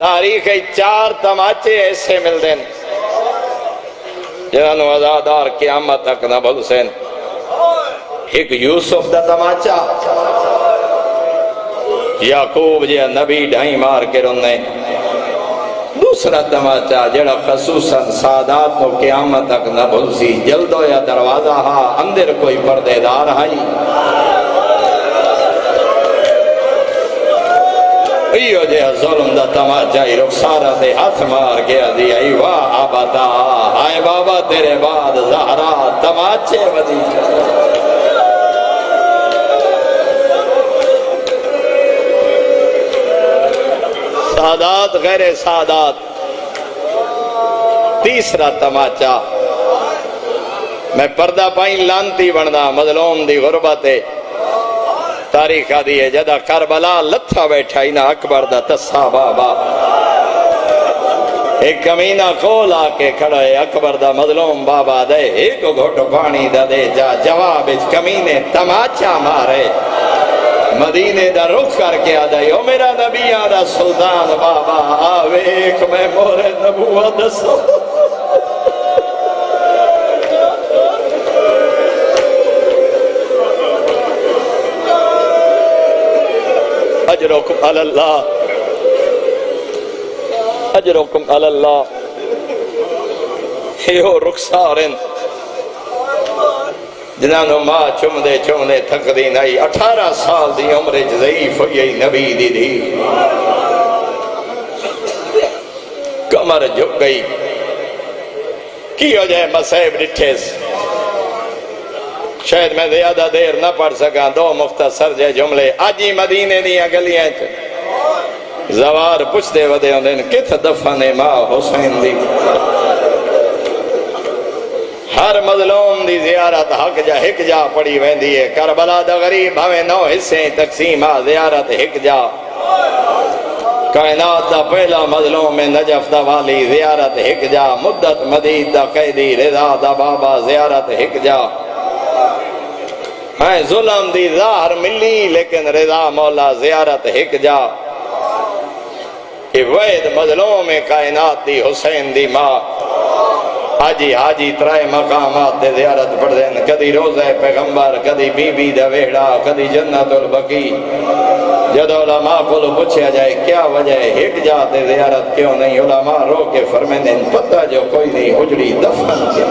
تاریخ 4 تماچے ایسے مل دیں جنہوں ازادار قیامت تک نہ بھول سین. ایک یوسف دا تماچا، یعقوب جے نبی ڈھائی مار کے رونے. دوسرا تماچا جڑا خصوصاً سادات کو قیامت تک نہ بھول سی. جلدو یا دروازہ ہا اندر کوئی پردے دار ہائی. ایو جے ظلم دا تماچا ہی رخسارہ دے ہاتھ مار گیا دی. ای واہ آبادا آئے بابا تیرے بعد زہرا تماچے ودی. سادات غیر سادات. تیسرا تماچا میں پردہ پائیں لانتی بندا مظلوم دی غربت ہے. تاریخ آدھی ہے جدہ کربلا لتھا بیٹھا ہی نا اکبر دا تسا بابا. ایک کمینہ کول آکے کھڑا ہے اکبر دا مظلوم بابا دے. ایک گھوٹ پانی دا دے جا جواب اس کمینے تماچا مارے. مدینے دا رخ کر کے آدھا یو میرا نبی آدھا سلطان بابا آویک میں مورے نبوت دسو. اجرکم علی اللہ اجرکم علی اللہ. یہ رخسارن جنہوں ماں چمدے تھک دی نائی. 18 سال دی عمر ضعیف ہوئی نبی دی دی. کمر جھک گئی کی ہو جائے مسائب ڈٹھیس. شاید میں زیادہ دیر نہ پڑھ سکا. 2 مختصر جے جملے. آجی مدینے دیا گلیاں زوار پوچھ دے ودے ہوندے کت دفن ماں حسین دی. ہر مظلوم دی زیارت حق جا ہک جا پڑی ویندی ہے. کربلا دا غریب ہمیں 9 حصے تقسیم آ زیارت ہک جا. کائنات دا پہلا مظلوم میں نجف دا والی زیارت ہک جا. مدت مدید دا قیدی رضا دا بابا زیارت ہک جا. ظلم دی ظاہر ملی لیکن رضا مولا زیارت ہک جا. یہ وید مظلوم کائنات دی حسین دی ماں. حاجی ترائے مقامات دے زیارت پڑھ دیں. کدی روزہ پیغمبر، کدی بی بی دا ویڑا، کدی جنت البقی. جد علماء کو پوچھا جائے کیا وجہ ہے ہک جاتے زیارت کیوں نہیں. علماء رو کے فرمیندیں پتہ جو کوئی نہیں اجڑی دفن کیا.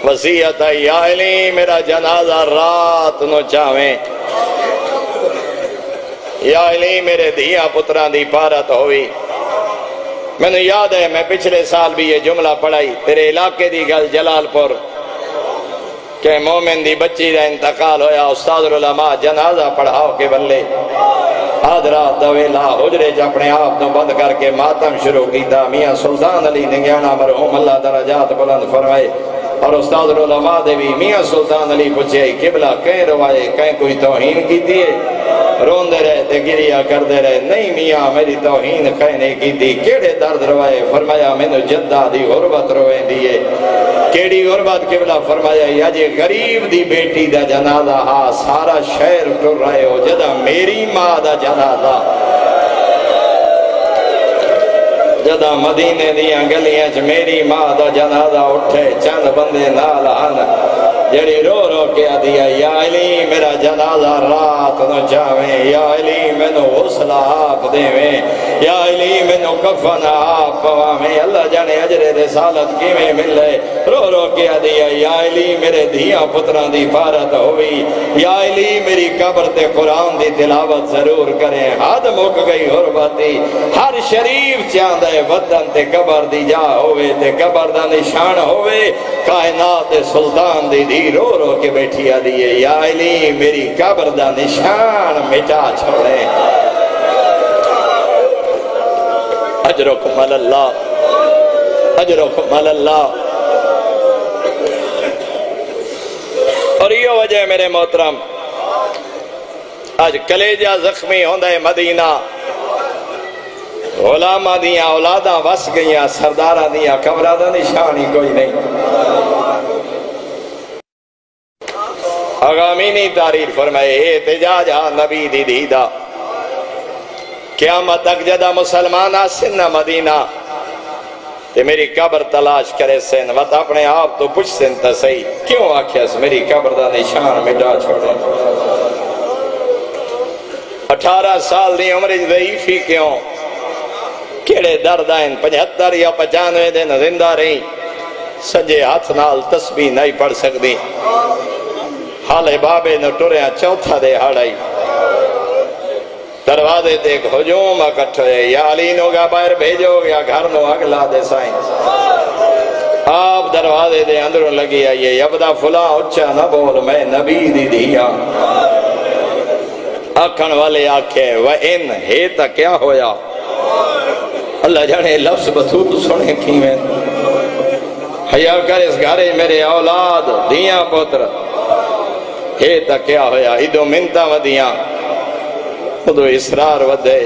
وصیت ہے یا علی میرا جنازہ رات نو چاہویں. یا علی میرے دھیاں پتران دی پارت ہوئی. میں نے یاد ہے میں پچھلے سال بھی یہ جملہ پڑھائی. تیرے علاقے دی گل جلال پور کہ مومن دی بچی دا انتقال ہویا. استاد العلماء جنازہ پڑھاؤ کے بلے حضرات دویلہ حجرے اپنے آپ نو بند کر کے ماتم شروع کیتا. میاں سلطان علی نگیانا مرحوم اللہ درجات بلند فرمائے. اور استاد العلماء دے بھی میاں سلطان علی پوچھے قبلہ کہیں روائے کہیں کوئی توہین کی دیئے. روندے رہے تے گریا کردے رہے. نہیں میاں میری توہین کہیں نہیں کی دی. کیڑے درد روائے؟ فرمایا میں نے جدہ دی غربت روئے دیئے. کیڑی غربت قبلہ؟ فرمایا یا جے غریب دی بیٹی دا جنازہ ہا سارا شہر ٹر رہے ہو جدہ میری ماں دا جنازہ. جدہ مدینے دیاں گلیاں چ میری ماں دا جنازہ اٹھے چند بندے نال آن جڑی رو رو کے آدیا یا علی میرا جنازہ رات نو چاہویں. یا علی میں نو غسلہ آپ دیویں. یا علی میں نو کفن آپ پواویں. اللہ جانے اجر رسالت کی میں ملے. رو رو کے آدیا یا علی میرے دھیاں پتران دی پارت ہوئی. یا علی میری قبر تے قرآن دی تلاوت ضرور کریں. حد مک گئی غربتی. ہر شریف چاندے وطن تے قبر دی جا ہوئے تے قبر دا نشان ہوئے. کائنات سلطان دی دی رو رو کے بیٹھی آدیے یا علی میری قبر دا نشان مٹا چھوڑے. اجرکم علی اللہ اجرکم علی اللہ. اور یہ وجہ میرے محترم آج کلیجہ زخمی ہوندہ مدینہ. غلامہ دیاں اولاداں وس گئیاں سردارہ دیاں قبرہ دا نشانی کوئی نہیں. اغامینی تعریف فرمائے احتجاج نبی دی دیدہ. قیامت تک جدہ مسلمان آسن نہ مدینہ تے میری قبر تلاش کرے سن وقت اپنے آپ تو پوچھ سن تا صحیح کیوں آکھیس میری قبر دا نشان مٹا چھوڑے 18 سال دی عمر ضعیفی کیوں کیڑے درد آئیں 75 یا 95 دن زندہ رہی سجے ہاتھ نال تسبیح نہیں پڑھ سکتی حال بابے نو ٹریاں چوتھا دے ہاڑائی دروازے دیکھ ہجوم اکٹھ ہوئے یا علی نو گا باہر بھیجو یا گھر نو اگلا دے سائیں آپ دروازے دے اندروں لگی آئیے یبدا فلاں اچھا نہ بول میں نبی دی دیا آکھن والے آکھے وَإِن ہے تا کیا ہویا اللہ جانے لفظ بطوط سنے کی میں حیاء کر اس گھرے میرے اولاد دیاں پتر ہے تا کیا ہویا ادو منتا ودیاں خودو اسرار ودے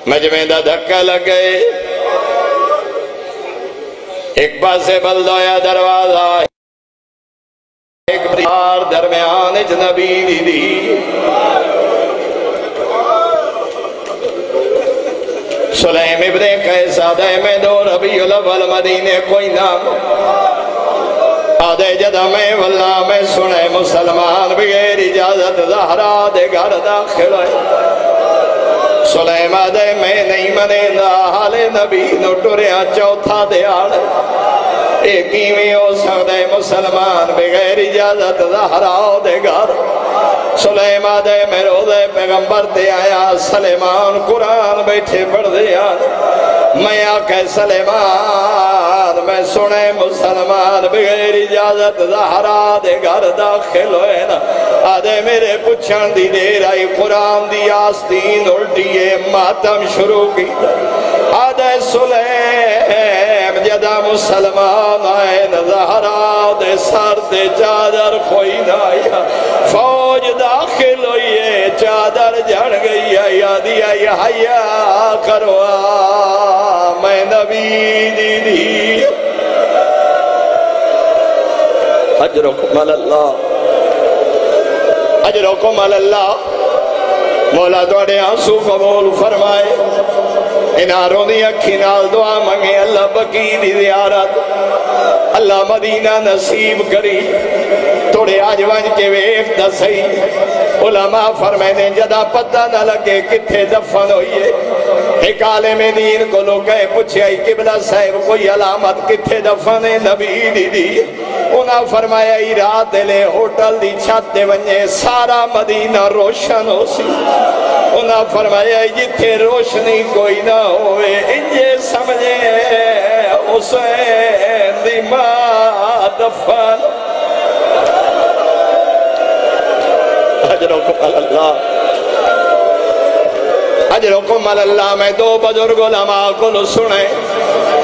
مجمع دا دھکا لگ گئے ایک پاسے بلدویا دروازہ ایک بار درمیان نبی دی دی سلیم ابن قیسہ دے میں دو ربیع الاول مدینے کوئی نام آدھے جدہ میں واللہ میں سنے مسلمان بغیر اجازت زہرا دے گھر داخل ہے سلیم آدھے میں نہیں منے دا حال نبی نو ٹریاں چوتھا دے آڑے ایک ایمی ہو سکتے مسلمان بغیر اجازت زہرا دے گھر سلیم آدھے میں روزے پیغمبر دے آیا سلیمان قرآن بیٹھے پڑھ دیا میں آکے سلیمان میں سنے مسلمان بغیر اجازت زہرا دے گھر داخل ہوئے نا آدھے میرے پچھن دی دیر آئی قرآن دی آستین الٹیے ماتم شروع کی آدھے سلیم جدہ مسلمان آئے نا زہرا دے سر دے چادر کوئی نہ آیا فوج داخل ہوئیے چادر جھڑ گئی آدھی آئی حیاء کرو میں نبی دی دی اجرکم اللہ اجرکم اللہ مولا دوڑے آنسو قبول فرمائے انہاروں دی اکھی نال دعا منگے اللہ بقی دی زیارت اللہ مدینہ نصیب کری توڑے آج وانج کے ویک دا صحیح علماء فرمائنے جدا پتہ نہ لگے کتھے دفن ہوئیے ایک عالم دین کو لوگ گئے پوچھے آئی قبلہ صاحب کوئی علامت کتھے دفن نبی دی دی انہاں فرمایا ای رات لے ہوٹل دی چھت دے ونجے سارا مدینہ روشن ہو سی انہاں فرمایا جتھے روشنی کوئی نہ ہوئے انجے سمجھے حسین دی ماں دفن اجرکم اللہ اجرکم اللہ میں دو بزرگ علماء کو سنے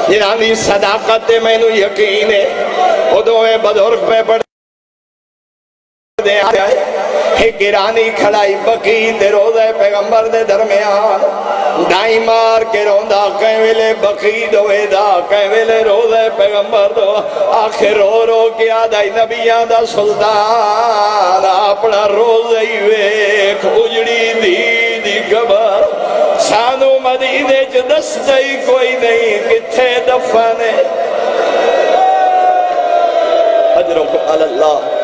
جنہاں دی صداقت میں نو یقین ہے وہ دوئے بزرگ پہ پڑھ دے آئے ایک ایرانی کھڑائی بقی تے روزے پیغمبر دے درمیان ڈائی مار کے روندہ کہیں ویلے بقی دوئے دا کہیں ویلے روزے پیغمبر دو آخر رو رو کے آدھائی نبیان دا سلطان اپنا روزے ہی ویک اجڑی دی قبر سانو مدینے چ دس جائی کوئی نہیں کتھے دفنے اجرکم اللہ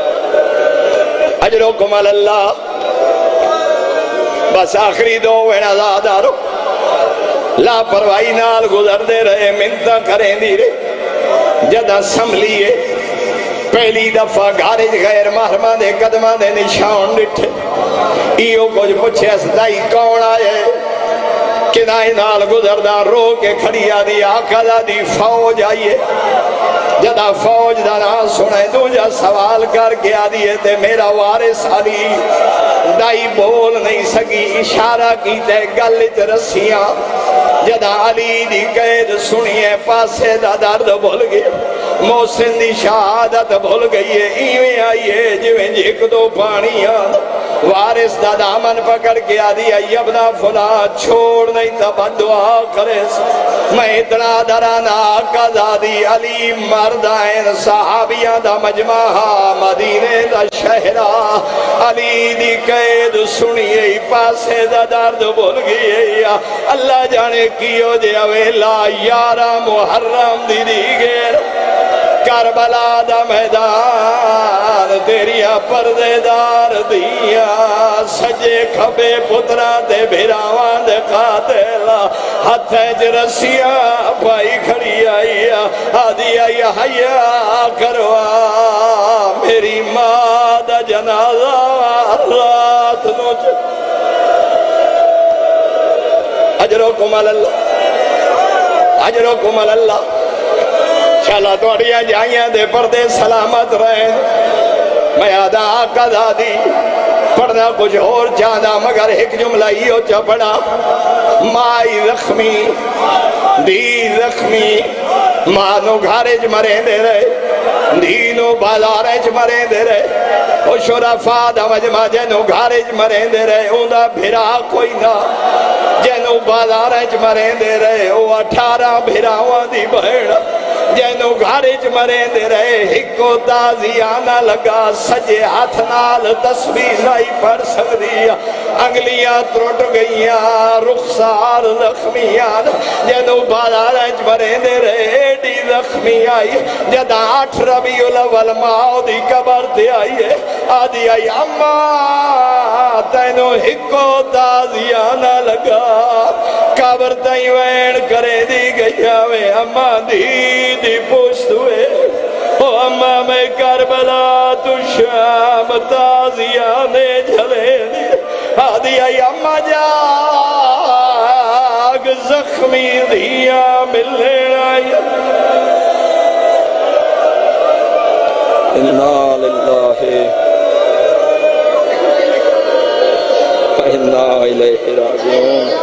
اجرکم اللہ بس آخری دو ویڑا زادارو لا پروائی نال گزر دے رہے منتہ کریں دی رہے جدہ سملیے پہلی دفعہ گھارج غیر محرمہ دے قدمہ دے نشان ڈٹھے ایو کچھ پچھے اسدائی کون آئے کنائی نال گزردہ رو کے کھڑی آدھی آقا دی فوج آئیے جدہ فوج دا نام سنے دو جا سوال کر کے آدھیے تے میرا وارث علی دائی بول نہیں سکی اشارہ کی تے گلت رسیاں جدہ علی دی قید سنیے پاسے دا درد بھول گئے محسن دی شہادت بھول گئی ہے ایویں آئیے جویں جیک دو پانیاں وارث دا دامن پکڑ کے آدھی ای ابن فلان چھوڑ نہیں تا بدعا کرے میں اتنا درانا قضا دی علی مردائن صحابیاں دا مجمعہ مدینے دا شہرہ علی دی قید سنیے پاسے دا درد بھول گئی اللہ جانے کیو جے اویلا 11 محرم دی گیر کربلا دا میدان تیریا پردے دار دیا سجے کھبے پترہ دے بھیراوان دے قاتل ہتھے جرسیاں پائی کھڑی آئی آدھی آئی حیا کروا میری ماں دا جنازہ رات نوچ اجرکم اللہ اجرکم اللہ چلا توڑیاں جائیاں دے پردے سلامت رہے میں آدھا قضا دی پڑھنا کچھ اور چاہنا مگر ایک جملہ ہی ہو چا پڑھا مائی زخمی دی زخمی مانو گھارج مریں دے رہے دینو بازارج مریں دے رہے او شرفا دا مجمع جنو گھارج مریں دے رہے اوندہ بھرا کوئی نہ جنو بازارج مریں دے رہے او 18 بھراوان دی بہن جنو گھارج مریں دے رہے ہکو تازیانہ لگا سجے ہاتھ نال تسبیح نہیں پڑھ سکتی انگلیاں ترٹ گئیاں رخسار زخمیاں جنو بازارج مریں دے رہے ایڈی زخمی آئی جدہ 8 ربیع الاول ماں دی قبر تے آئی ہے آدھی آئی اماں تینو ہکو تازیانہ لگا قبر تائیں وین کرے دی گیا وے اماں دی پوشت ہوئے او اماں میں کربلا تو شام تازیانے جھلے دی آدھی آئی اماں جاگ زخمی دیا ملنے آئی اِنَّا لِلَّهِ وَإِنَّا إِلَيْهِ رَاجِعُونَ